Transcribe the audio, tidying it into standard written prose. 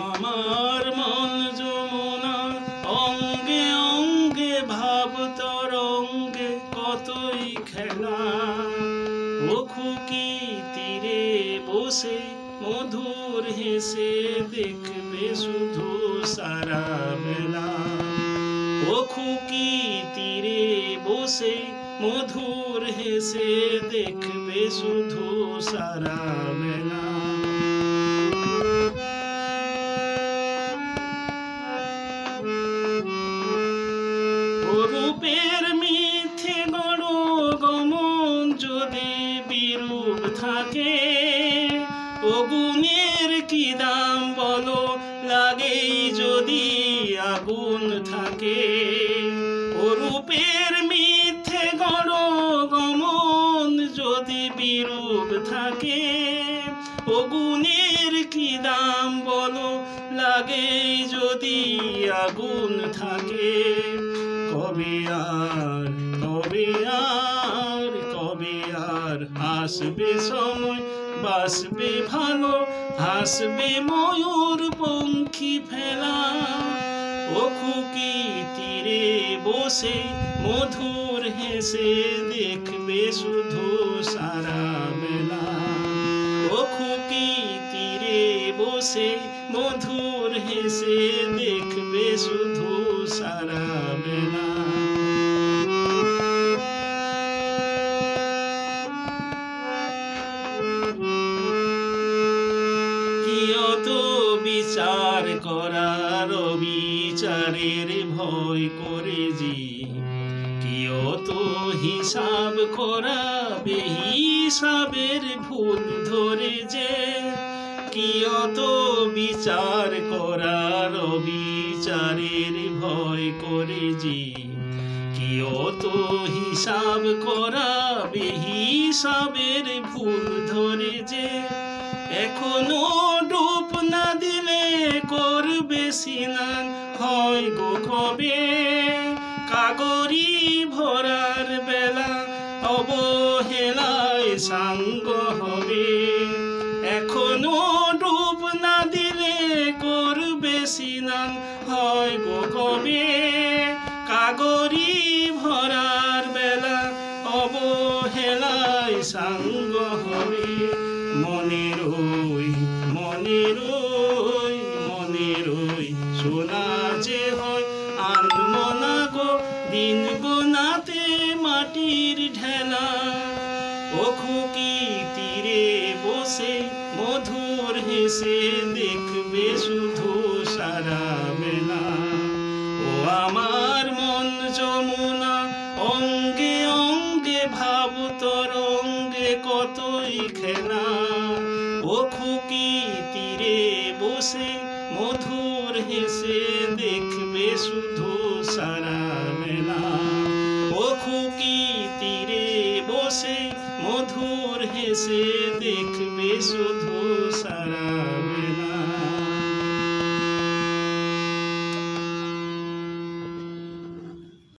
আমার মন যমুনা অঙ্গে অঙ্গে ভাব তরঙ্গে কতই খেলা। ও খুকি তীরে বসে মধুর হেসে দেখবে শুধু সারা বেলা। ও খুকি তীরে বসে মধুর হেসে দেখবে শুধু সারা বেলা। রূপের মিথ্যে গড় গমন যদি বিরূপ থাকে, ও গুণের কি দাম বলো লাগেই যদি আগুন থাকে। ও রূপের মিথ্যে গড় গমন যদি বিরূপ থাকে, ও গুণের কি দাম বলো লাগেই যদি আগুন থাকে। কবে আর কবে আর কবে আর আসবে সময় বাসবে ভালো হাসবে ময়ূর পঙ্খী ফেলা। ও খুকি তীরে বসে মধুর হেসে দেখবে শুধু সারা বেলা। ও খুকি তীরে বসে মধুর হেসে দেখবে শুধু সারা বেলা। কি অত বিচার করার বিচারের ভয় করে যে, কি অত হিসাব করা বেহিসাবের ভুল ধরে যে। কি অত বিচার করার বিচারের ভয় করে যে, কি অত হিসাব করা বেহিসাবের ভুল ধরে যে। এখনো ডুব না দিলে করবে স্নান হয় গো কবে। কাগরি ভরার বেলা অবহেলায় সাঙ্গ হবে। এখনো ডুব না দিলে করবে স্নান হয় গো কবে। কাগরি ভরার বেলা অবহেলায় সাঙ্গ হবে। মনের ওই মনের ওই মনের ওই সোনা যে হয় আনবো না গো দিন গোনাতে মাটির ঢেলা। ও খুকি তীরে বসে মধুর হেসে দেখবে শুধু সারা বেলা। ও আমার মন যমুনা অঙ্গে অঙ্গে ভাব তরঙ্গে কতই খেলা। ও খুকি তীরে বসে মধুর হেসে দেখবে শুধু সারা বেলা। ও খুকি তীরে বসে মধুর হেসে দেখবে শুধু সারা বেলা।